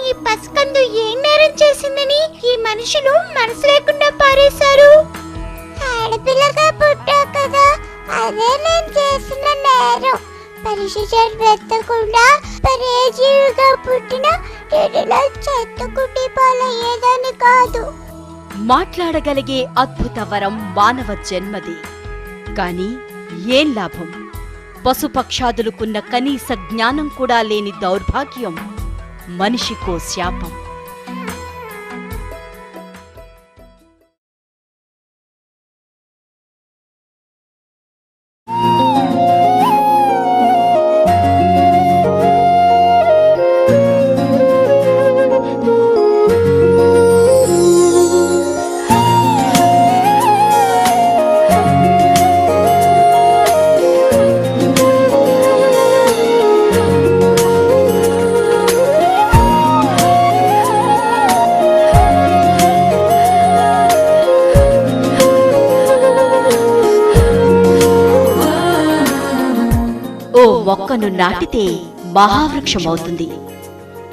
ఈ పసికందు ఏం నేరం చేసిందని ఈ మనుషులు మనసు లేకుండా పారేశారు? ఆడపిల్లగా పుట్టా కదా, అదే నేను చేసిన నేరం. పరిశుభ్రత వెతకుండా పరేజీవిగా పుట్టిన చెడులో చెత్తకుటి పాలయ్యేదని కాదు. మాట్లాడగలిగే అద్భుత వరం మానవ జన్మది. కాని ఏం లాభం? పశుపక్షాదులకున్న కనీస జ్ఞానం కూడా లేని దౌర్భాగ్యం మనిషికో శాపం. మొక్కను నాటితే మహావృక్షమవుతుంది.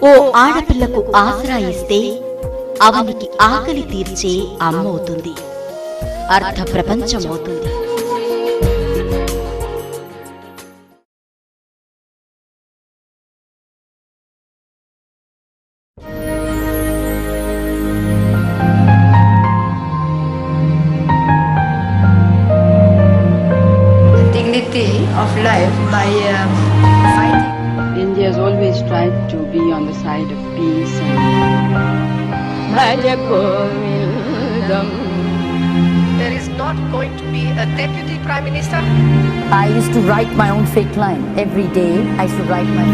ఓ ఆడపిల్లకు ఆసరా ఇస్తే అవనికి ఆకలి తీర్చే అమ్మవుతుంది, అర్ధ ప్రపంచమవుతుంది. Of life by fighting. India has always tried to be on the side of peace and There is not going to be a deputy prime minister. I used to write my own fake line every day. I used to write my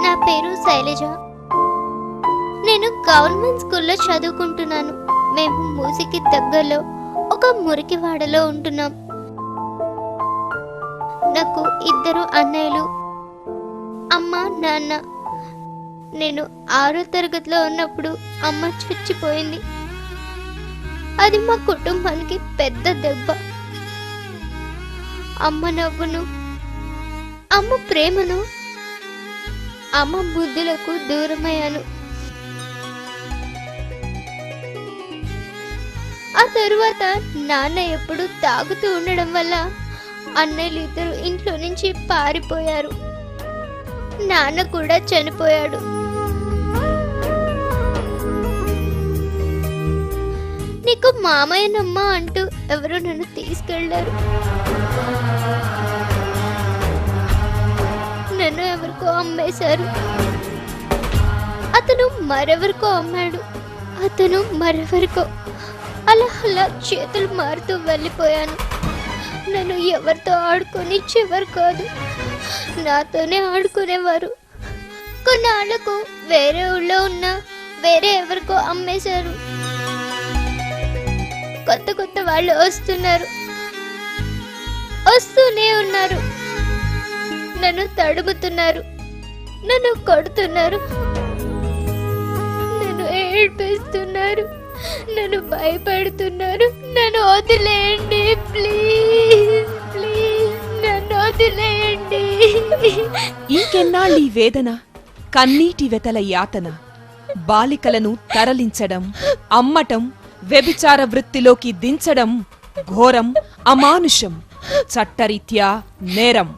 నా పేరు శైలజ. నేను government స్కూల్లో చదువుకుంటున్నాను. మేము మూసికి దగ్గరలో ఒక మురికివాడలో ఉంటున్నాం. నాకు 2 అన్నయ్యలు, అమ్మ, నాన్న. నేను 6వ తరగతిలో ఉన్నప్పుడు అమ్మ చచ్చిపోయింది. అది మా కుటుంబానికి పెద్ద దెబ్బ. అమ్మ నవ్వును, అమ్మ ప్రేమను, అమ్మ బుద్ధులకు దూరమయ్యాను. ఆ తరువాత నాన్న ఎప్పుడు తాగుతూ ఉండడం వల్ల అన్నయ్యలు 2 ఇంట్లో నుంచి పారిపోయారు. నాన్న కూడా చనిపోయాడు. నీకు మామయ్యనమ్మ అంటూ ఎవరు నన్ను తీసుకెళ్లారు. నన్ను ఎవరికో అమ్మేశారు. అతను మరెవరికో అమ్మాడు, అతను మరెవరికో. అలా అలా చేతులు మారుతూ వెళ్ళిపోయాను. నన్ను ఎవరితో ఆడుకొనిచ్చేవారు కాదు, నాతోనే ఆడుకునేవారు. కొన్నాళ్లకు వేరే ఊళ్ళో ఉన్న వేరే ఎవరికో అమ్మేశారు. కొత్త కొత్త వాళ్ళు వస్తూనే ఉన్నారు. నన్ను తడుముతున్నారు, నన్ను కొడుతున్నారు, నన్ను ఏడ్పిస్తున్నారు, నన్ను భయపెడుతున్నారు. నన్ను వదిలేయండి ప్లీజ్, ప్లీజ్ నన్ను వదిలేయండి. ఇంకెన్నాళ్ళీ వేదన, కన్నీటి వెతల యాతన. బాలికలను తరలించడం, అమ్మటం, వ్యభిచార వృత్తిలోకి దించడం ఘోరం, అమానుషం, చట్టరీత్యా నేరం.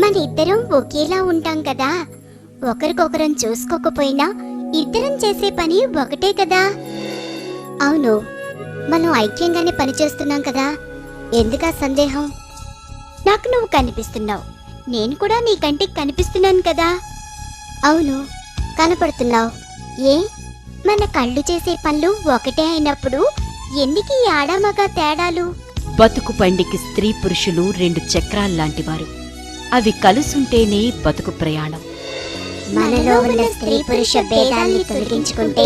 మనిద్దరం ఒకేలా ఉంటాం కదా, ఒకరికొకరం చూసుకోకపోయినా ఇద్దరం చేసే పని ఒకటే కదా. అవును, మనం ఐక్యంగానే పనిచేస్తున్నాం కదా, ఎందుకా సందేహం? నాకు నువ్వు కనిపిస్తున్నావు, నేను కూడా నీ కంటికి కనిపిస్తున్నాను కదా. అవును, కనపడుతున్నావు. ఏ, మన కళ్ళు చేసే పనులు ఒకటే అయినప్పుడు ఎందుకు ఈ ఆడామగ తేడాలు? బతుకు బండికి స్త్రీ పురుషులు 2 చక్రాల్లాంటివారు. అవి కలుసుంటేనే బతుకు ప్రయాణం. మనలో ఉన్న స్త్రీ పురుష భేదాల్ని తొలగించుకుంటే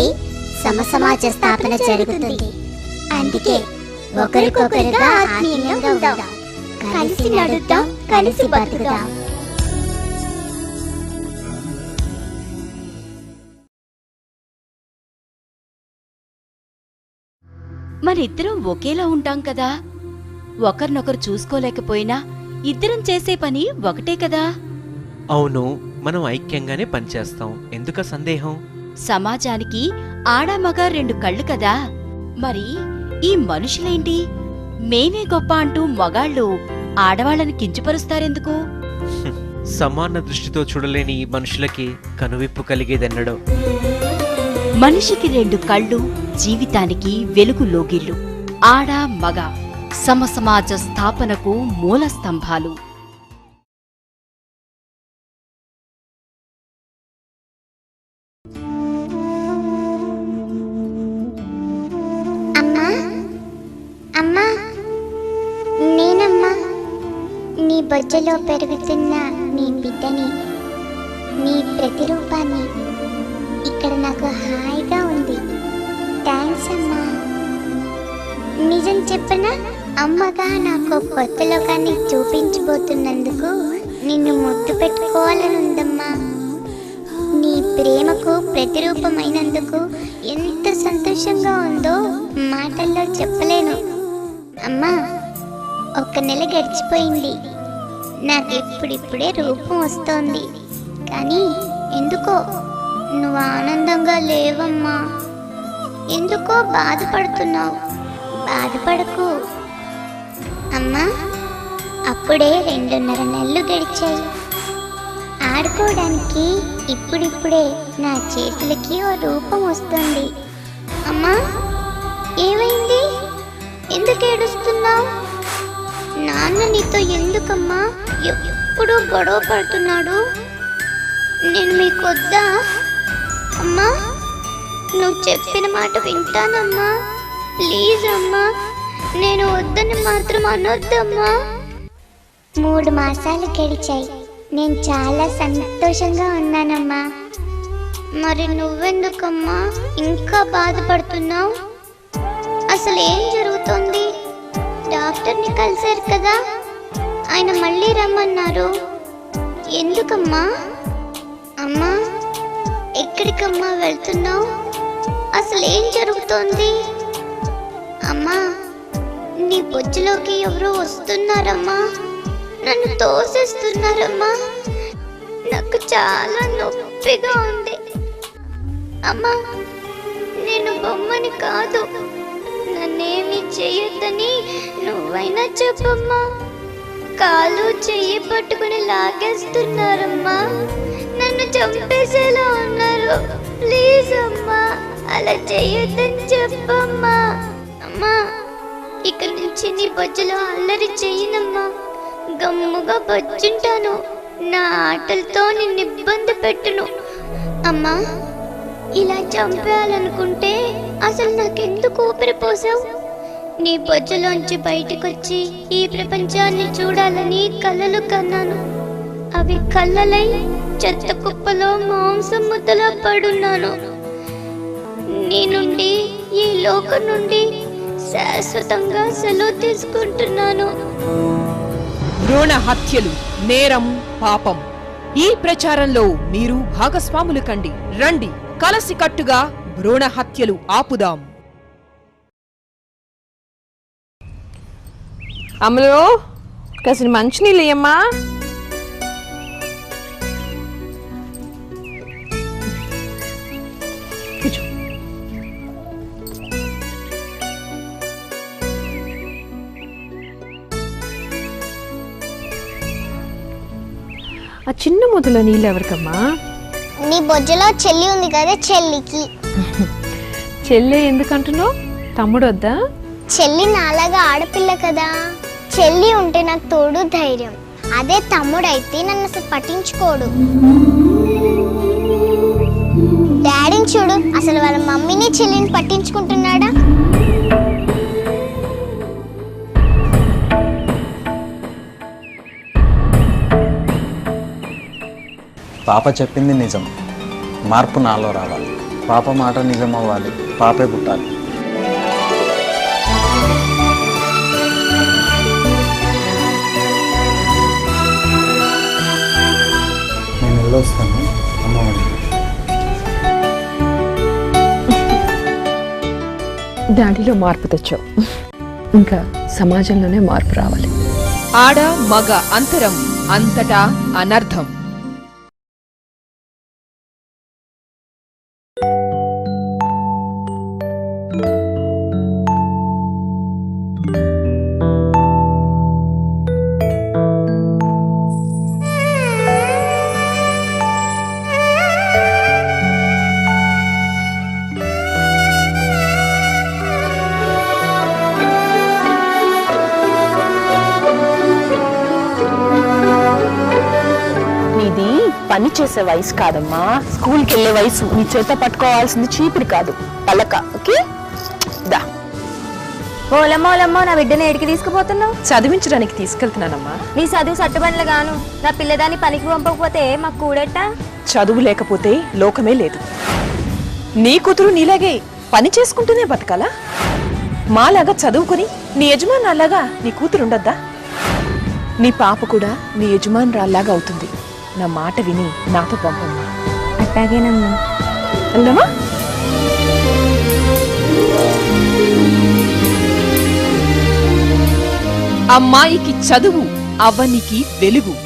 సమసమాజ స్థాపన జరుగుతుంది. అందుకే ఒకరికొకరుగా ఆత్మీయంగా ఉందాం, కలిసి నడుద్దాం, కలిసి బతుకుదాం. మనిద్దరం ఒకేలా ఉంటాం కదా, ఒకరినొకరు చూసుకోలేకపోయినా ఇద్దరం చేసే పని ఒకటే కదా. అవును, మనం ఐక్యంగానే పనిచేస్తాం, ఎందుక సందేహం? సమాజానికి ఆడామగ 2 కళ్ళు కదా. మరి ఈ మనుషులేంటి, మేమే గొప్ప అంటూ మగాళ్ళు ఆడవాళ్ళని కించపరుస్తారెందుకు? సమాన దృష్టితో చూడలేని ఈ మనుషులకి కనువిప్పు కలిగేదెన్నడో. మనిషికి 2 కళ్ళు, జీవితానికి వెలుగు లోగిళ్ళు. ఆడ మగ సమసమాజ స్థాపనకు మూల స్తంభాలు. అమ్మా, అమ్మా, నేనమ్మా, నీ బొజ్జలో పెరుగుతున్న నీ బిడ్డని, నీ ప్రతిరూపాన్ని. ఇక్కడ నాకు హాయిగా ఉంది. థ్యాంక్స్ అమ్మా. నిజం చెప్పనా, అమ్మగా నాకు కొత్త లోకాన్ని చూపించబోతున్నందుకు నిన్ను ముద్దు పెట్టుకోవాలని ఉందమ్మా. నీ ప్రేమకు ప్రతిరూపమైనందుకు ఎంత సంతోషంగా ఉందో మాటల్లో చెప్పలేను. అమ్మా, 1 నెల గడిచిపోయింది. నాకిప్పుడిప్పుడే రూపం వస్తోంది, కానీ ఎందుకో నువ్వు ఆనందంగా లేవమ్మా. ఎందుకో బాధపడుతున్నావు. బాధపడకు అమ్మా. అప్పుడే 2.5 నెలలు గడిచాయి. ఆడుకోవడానికి ఇప్పుడిప్పుడే నా చేతులకి ఓ రూపం వస్తుంది. అమ్మా, ఏమైంది? ఎందుకు ఏడుస్తున్నావు? నాన్న నీతో ఎందుకమ్మా ఎప్పుడు గొడవ పడుతున్నాడు? నేను మీకు వద్దా? అమ్మా, నువ్వు చెప్పిన మాట వింటానమ్మా. ప్లీజ్ అమ్మా, నేను వద్దని మాత్రం అనొద్దమ్మా. 3 మాసాలు గడిచాయి. నేను చాలా సంతోషంగా ఉన్నానమ్మా. మరి నువ్వెందుకమ్మా ఇంకా బాధపడుతున్నావు? అసలు ఏం జరుగుతోంది? డాక్టర్ని కలిశారు కదా, ఆయన మళ్ళీ రమ్మన్నారు. ఎందుకమ్మా? అమ్మా, ఎక్కడికమ్మా వెళ్తున్నావు? అసలు ఏం జరుగుతోంది? అమ్మా, నీ బొజ్జులోకి ఎవరో వస్తున్నారమ్మా. నన్ను తోసేస్తున్నారమ్మా. నాకు చాలా నొప్పిగా ఉంది. అమ్మా, నేను బొమ్మని కాదు. నన్నేమి చెయ్యొద్దని నువ్వైనా చెప్పమ్మా. కాలు చెయ్యి పట్టుకుని లాగేస్తున్నారమ్మా. నన్ను చంపేసేలా ఉన్నారు. ప్లీజ్ అమ్మా, అలా చెయ్యొద్దని చెప్పమ్మా. అమ్మా, ఇక నుంచి నీ బొజ్జులో అల్లరి చెయ్యనమ్మా. గమ్ముగా బొజ్జుంటాను. నా ఆటలతో నిన్ను ఇబ్బంది పెట్టును. అమ్మా, ఇలా చంపేయాలనుకుంటే అసలు నాకెందుకు ఊపిరి పోసావు? నీ బొజ్జలోంచి బయటకొచ్చి ఈ ప్రపంచాన్ని చూడాలని కలలు కన్నాను. అవి కళ్ళలై చెత్త కుప్పలో మాంసం ముద్దలా పడున్నాను. నీ నుండి, ఈ లోకం నుండి శాశ్వతంగా సెలవు తీసుకుంటున్నాను. భ్రూణ హత్యలు నేరం, పాపం. ఈ ప్రచారంలో మీరు భాగస్వాములు కండి. రండి, కలసికట్టుగా భ్రూణ హత్యలు ఆపుదాం. అమలు, కాసిన మంచినీళ్ళు ఇయ్యమ్మా. ఆ చిన్న ముద్దలో నీళ్ళు ఎవరికమ్మా? నీ బొజ్జలో చెల్లి ఉంది కదా, చెల్లికి. చెల్లె ఎందుకంటున్నావు? తమ్ముడు వద్దా? చెల్లి నాలాగా ఆడపిల్ల కదా, చెల్లి ఉంటే నాకు తోడు ధైర్యం. అదే తమ్ముడైతే నన్ను అసలు పట్టించుకోడు. డాడీని చూడు, అసలు వాళ్ళ మమ్మీని చెల్లిని పట్టించుకుంటున్నాడా? పాప చెప్పింది నిజం. మార్పు నాలో రావాలి. పాప మాట నిజం అవ్వాలి. పాపే పుట్టాలి. నేను వెళ్ళొస్తాను అమ్మ వాళ్ళు. డాడీలో మార్పు తెచ్చావు, ఇంకా సమాజంలోనే మార్పు రావాలి. ఆడ మగ అంతరం అంతటా అనర్థం. నీది పని చేసే వయసు కాదమ్మా, స్కూల్కి వెళ్ళే వయసు. నీ చేత పట్టుకోవాల్సింది చీపిరి కాదు, పలక. ఓకే దా. ఓలమ్మో నా బిడ్డని ఎడికి తీసుకుపోతున్నావు? చదివించడానికి తీసుకెళ్తున్నానమ్మా. నీ చదువు సట్టుబండ్లు గాను, నా పిల్లదాన్ని పనికి పంపకపోతే మాకు కూడెట్ట? చదువు లేకపోతే లోకమే లేదు. నీ కూతురు నీలాగే పని చేసుకుంటూనే బతకాలా? మాలాగా చదువుకుని నీ యజమానురాల్లాగా నీ కూతురు ఉండద్దా? నీ పాప కూడా నీ యజమానురాల్లాగా అవుతుంది. నా మాట విని నాతో పంపమ్మా. అట్లాగేనమ్మా. వెళ్దామా? అమ్మాయికి చదువు, అవ్వనికి వెలుగు.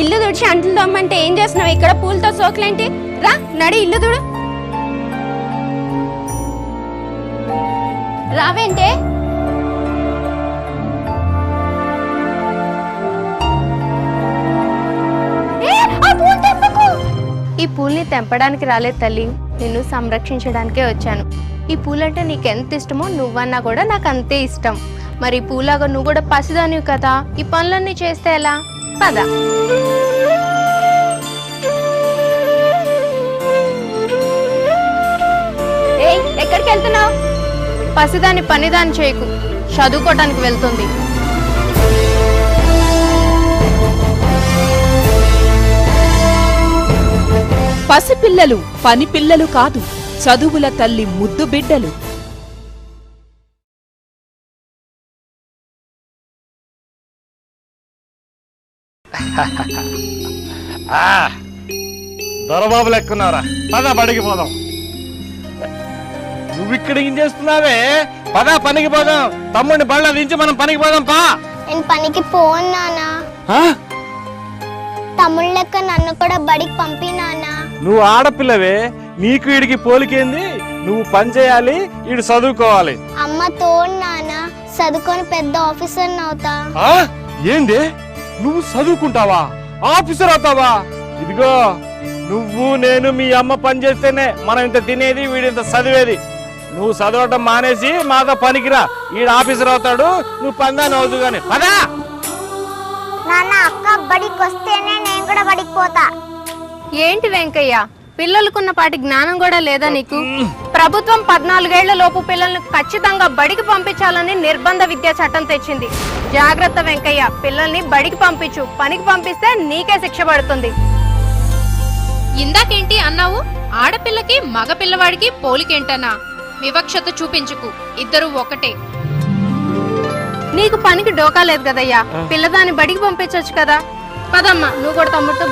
ఇల్లు తుడిచి అంట్లు తోమ్మంటే ఏం చేస్తున్నావు? ఇక్కడ పూలతో సోకులేంటి? రా నడి ఇల్లు తుడు. రావేంటే? ఈ పూల్ని తెంపడానికి రాలేదు తల్లి, నిన్ను సంరక్షించడానికే వచ్చాను. ఈ పూలంటే నీకెంత ఇష్టమో నువ్వన్నా కూడా నాకు అంతే ఇష్టం. మరి పూలాగా నువ్వు కూడా పసిదానివి కదా, ఈ పనులన్నీ చేస్తే ఎలా? పద. ఏయ్, ఎక్కడికి వెళ్తున్నావు? పసిదాన్ని పనిదాన్ని చేయకు, చదువుకోవటానికి వెళ్తుంది. పసిపిల్లలు పని పిల్లలు కాదు, చదువుల తల్లి ముద్దు బిడ్డలు. దొరబాబులు ఎక్కున్నారా? పద బడికి పోదాం. నువ్వు ఇక్కడ ఏం చేస్తున్నావే? పద పనికి పోదాం. తమ్ముడిని బళ్ళ దించి మనం పనికి పోదాం. పా. నేను పనికి పోను నానా. తమ్ముళ్ళ లెక్క నన్ను కూడా బడికి పంపినానా. నువ్వు ఆడపిల్లవే, నీకు వీడికి పోలికేంది? నువ్వు పని చేయాలి, వీడు చదువుకోవాలి. అమ్మ తోడు నానా, చదువుకొని పెద్ద ఆఫీసర్ అవుతా. ఏంది? నువ్వు చదువుకుంటావా? ఆఫీసర్ అవుతావా? ఇదిగో నువ్వు నేను మీ అమ్మ పని చేస్తేనే మనం ఇంత తినేది, వీడింత చదివేది. నువ్వు చదవటం మానేసి మాతో పనికిరా, ఈడు ఆఫీసర్ అవుతాడు, నువ్వు పందాన్ని అవుతు గాని. పదా. నాన్న అక్క బడికి వస్తేనే నేను కూడా బడికి పోతా. ఏంటి వెంకయ్య, పిల్లలకున్న పాటి జ్ఞానం కూడా లేదా నీకు? ప్రభుత్వం 14 ఏళ్ల లోపు పిల్లల్ని ఖచ్చితంగా బడికి పంపించాలని నిర్బంధ విద్యా చట్టం తెచ్చింది. జాగ్రత్త వెంకయ్య, పిల్లల్ని బడికి పంపించు. పనికి పంపిస్తే నీకే శిక్ష పడుతుంది. ఇందాకేంటి అన్నావు? ఆడపిల్లకి మగ పిల్లవాడికి పోలికేంటనా? వివక్షత చూపించుకు, ఇద్దరు ఒకటే. నీకు పనికి డోకా లేదు కదయ్యా, పిల్లదాన్ని బడికి పంపించొచ్చు కదా. పదమ్మా, నువ్వు కూడా తమ్ముడితో